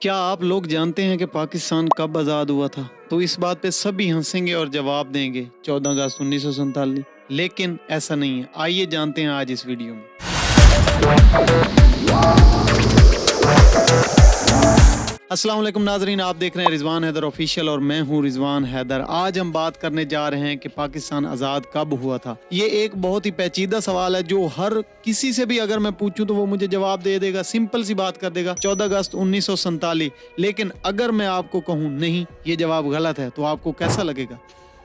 क्या आप लोग जानते हैं कि पाकिस्तान कब आज़ाद हुआ था? तो इस बात पे सभी हंसेंगे और जवाब देंगे 14 अगस्त 1947। लेकिन ऐसा नहीं है। आइए जानते हैं आज इस वीडियो में। अस्सलाम वालेकुम नाजरीन, आप देख रहे हैं रिजवान हैदर ऑफिशियल और मैं हूं रिजवान हैदर। आज हम बात करने जा रहे हैं कि पाकिस्तान आज़ाद कब हुआ था। ये एक बहुत ही पेचीदा सवाल है जो हर किसी से भी अगर मैं पूछूं तो वो मुझे जवाब दे देगा, सिंपल सी बात कर देगा 14 अगस्त 1947। लेकिन अगर मैं आपको कहूं नहीं, ये जवाब गलत है, तो आपको कैसा लगेगा?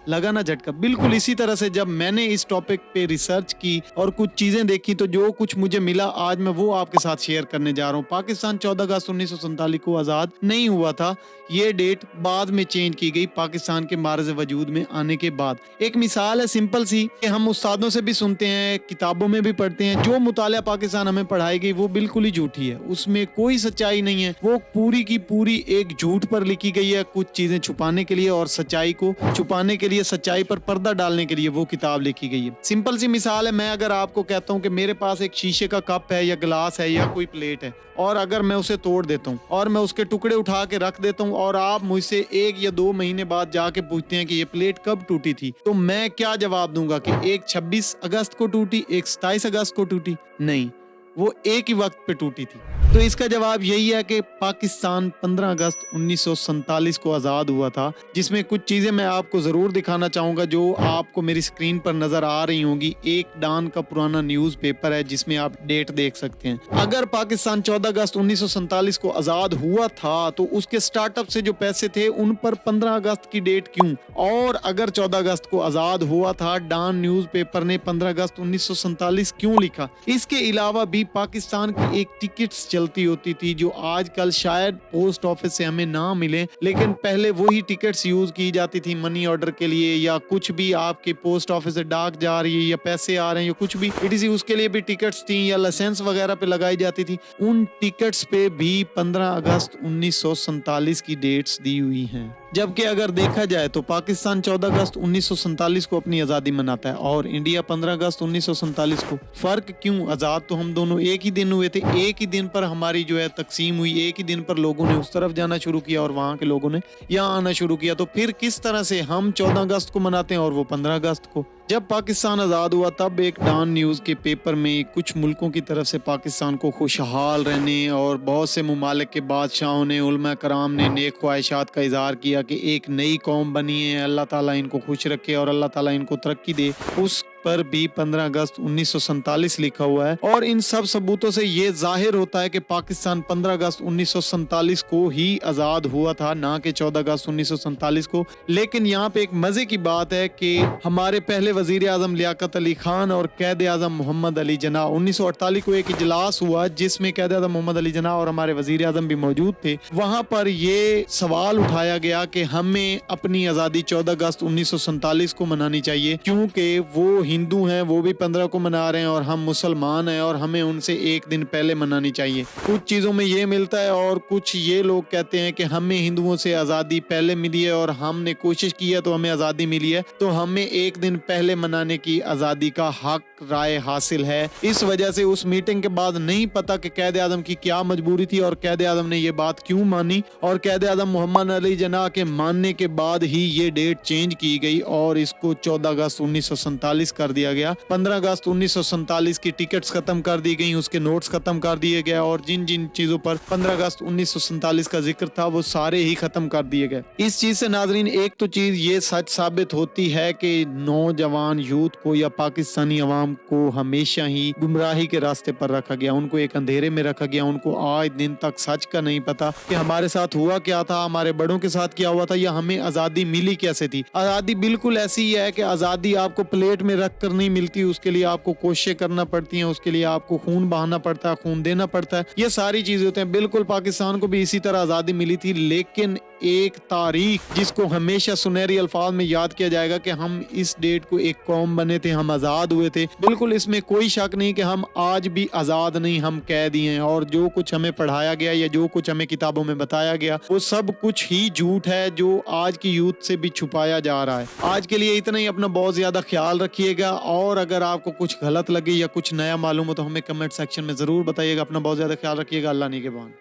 लगा ना झटका। बिल्कुल इसी तरह से जब मैंने इस टॉपिक पे रिसर्च की और कुछ चीजें देखी तो जो कुछ मुझे मिला आज मैं वो आपके साथ शेयर करने जा रहा हूँ। पाकिस्तान 14 अगस्त 1947 को आज़ाद नहीं हुआ था। ये डेट बाद में चेंज की गई पाकिस्तान के मार्ज वजूद में आने के बाद। एक मिसाल है सिंपल सी कि हम उस्तादों से भी सुनते हैं, किताबों में भी पढ़ते हैं, जो मुताला पाकिस्तान हमें पढ़ाई गई वो बिल्कुल ही झूठी है, उसमें कोई सच्चाई नहीं है। वो पूरी की पूरी एक झूठ पर लिखी गई है, कुछ चीजें छुपाने के लिए और सच्चाई को छुपाने के लिए, सच्चाई पर पर्दा डालने के लिए वो किताब लिखी गई है। सिंपल सी मिसाल है, मैं अगर आपको कहता हूँ कि मेरे पास एक शीशे का कप है या गिलास है या कोई प्लेट है और अगर मैं उसे तोड़ देता हूँ और मैं उसके टुकड़े उठा के रख देता हूँ और आप मुझसे 1 या 2 महीने बाद जाके पूछते हैं कि ये प्लेट कब टूटी थी, तो मैं क्या जवाब दूंगा कि एक 26 अगस्त को टूटी, एक 27 अगस्त को टूटी? नहीं, वो एक ही वक्त पे टूटी थी। तो इसका जवाब यही है कि पाकिस्तान 15 अगस्त 1947 को आज़ाद हुआ था, जिसमें कुछ चीज़ें मैं आपको ज़रूर दिखाना चाहूँगा जो आपको मेरी स्क्रीन पर नज़र आ रही होंगी। एक डॉन का पुराना न्यूज़पेपर है जिसमें आप डेट देख सकते हैं। अगर पाकिस्तान 14 अगस्त 1947 को आज़ाद हुआ था तो उसके स्टार्टअप से जो पैसे थे उन पर 15 अगस्त की डेट क्यों? और अगर 14 अगस्त को आज़ाद हुआ था, डॉन न्यूज़पेपर ने 15 अगस्त 1947 क्यों लिखा? इसके अलावा भी पाकिस्तान की एक टिकट्स चलती होती थी जो आजकल शायद पोस्ट ऑफिस से हमें ना मिले, लेकिन पहले वही टिकट्स यूज की जाती थी मनी ऑर्डर के लिए या कुछ भी आपके पोस्ट ऑफिस से डाक जा रही है या पैसे आ रहे हैं या कुछ भी इटीसी, उसके लिए भी टिकट्स थी या लाइसेंस वगैरह पे लगाई जाती थी। उन टिकट्स पे भी 15 अगस्त 1947 की डेट्स दी हुई हैं। जबकि अगर देखा जाए तो पाकिस्तान 14 अगस्त 1947 को अपनी आज़ादी मनाता है और इंडिया 15 अगस्त 1947 को। फर्क क्यों? आज़ाद तो हम दोनों एक ही दिन हुए थे, एक ही दिन पर हमारी जो है तकसीम हुई, एक ही दिन पर लोगों ने उस तरफ जाना शुरू किया और वहाँ के लोगों ने यहाँ आना शुरू किया। तो फिर किस तरह से हम 14 अगस्त को मनाते हैं और वो 15 अगस्त को? जब पाकिस्तान आज़ाद हुआ तब एक डॉन न्यूज़ के पेपर में कुछ मुल्कों की तरफ से पाकिस्तान को खुशहाल रहने और बहुत से मुमालिक के बादशाहों ने, उलमा कराम ने नेक ख्वाहिशात का इजहार किया कि एक नई कौम बनी है, अल्लाह ताला इनको खुश रखे और अल्लाह ताला इनको तरक्की दे। उस पर भी 15 अगस्त 1947 लिखा हुआ है और इन सब सबूतों से ये जाहिर होता है कि पाकिस्तान 15 अगस्त 1947 को ही आज़ाद हुआ था, ना कि 14 अगस्त 1947 को। लेकिन यहाँ पे एक मजे की बात है कि हमारे पहले वजीर आजम लियाकत अली खान और कैद आजम मोहम्मद अली जिन्ना 1948 को एक इजलास हुआ जिसमें कैद आजम मोहम्मद अली जिन्ना और हमारे वजीर आजम भी मौजूद थे। वहां पर ये सवाल उठाया गया कि हमें अपनी आज़ादी 14 अगस्त 1947 को मनानी चाहिए क्योंकि वो हिंदू हैं, वो भी 15 को मना रहे हैं और हम मुसलमान हैं और हमें उनसे एक दिन पहले मनानी चाहिए। कुछ चीज़ों में ये मिलता है और कुछ ये लोग कहते हैं कि हमें हिंदुओं से आज़ादी पहले मिली है और हमने कोशिश की है तो हमें आज़ादी मिली है, तो हमें एक दिन पहले मनाने की आज़ादी का हक राय हासिल है। इस वजह से उस मीटिंग के बाद नहीं पता कि कैद आज़म की क्या मजबूरी थी और कैद आज़म ने ये बात क्यों मानी और कैद आज़म मोहम्मद अली जिन्ना के मानने के बाद ही ये डेट चेंज की गई और इसको 14 अगस्त 1947 कर दिया गया। 15 अगस्त 1947 की टिकट्स खत्म कर दी गई, उसके नोट्स खत्म कर दिए गए और जिन जिन चीजों पर 15 अगस्त 1947 का जिक्र था वो सारे ही खत्म कर दिए गए। इस चीज से नाजरीन एक तो चीज ये सच साबित होती है कि नौजवान यूथ को या पाकिस्तानी अवाम को हमेशा ही गुमराही के रास्ते पर रखा गया, उनको एक अंधेरे में रखा गया। उनको आज दिन तक सच का नहीं पता कि हमारे साथ हुआ क्या था, हमारे बड़ों के साथ क्या हुआ था या हमें आजादी मिली कैसे थी। आजादी बिल्कुल ऐसी ही है कि आजादी आपको प्लेट में रख कर नहीं मिलती, उसके लिए आपको कोशिशें करना पड़ती हैं, उसके लिए आपको खून बहाना पड़ता है, खून देना पड़ता है, ये सारी चीजें होते हैं। बिल्कुल पाकिस्तान को भी इसी तरह आजादी मिली थी, लेकिन एक तारीख जिसको हमेशा सुनहरी अल्फाज में याद किया जाएगा कि हम इस डेट को एक कौम बने थे, हम आजाद हुए थे। बिल्कुल इसमें कोई शक नहीं कि हम आज भी आजाद नहीं, हम कैदी हैं और जो कुछ हमें पढ़ाया गया या जो कुछ हमें किताबों में बताया गया वो सब कुछ ही झूठ है जो आज की यूथ से भी छुपाया जा रहा है। आज के लिए इतना ही, अपना बहुत ज्यादा ख्याल रखिएगा और अगर आपको कुछ गलत लगे या कुछ नया मालूम हो तो हमें कमेंट सेक्शन में जरूर बताइएगा। अपना बहुत ज्यादा ख्याल रखिएगा। अल्लाह निगहबान।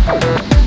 हैं।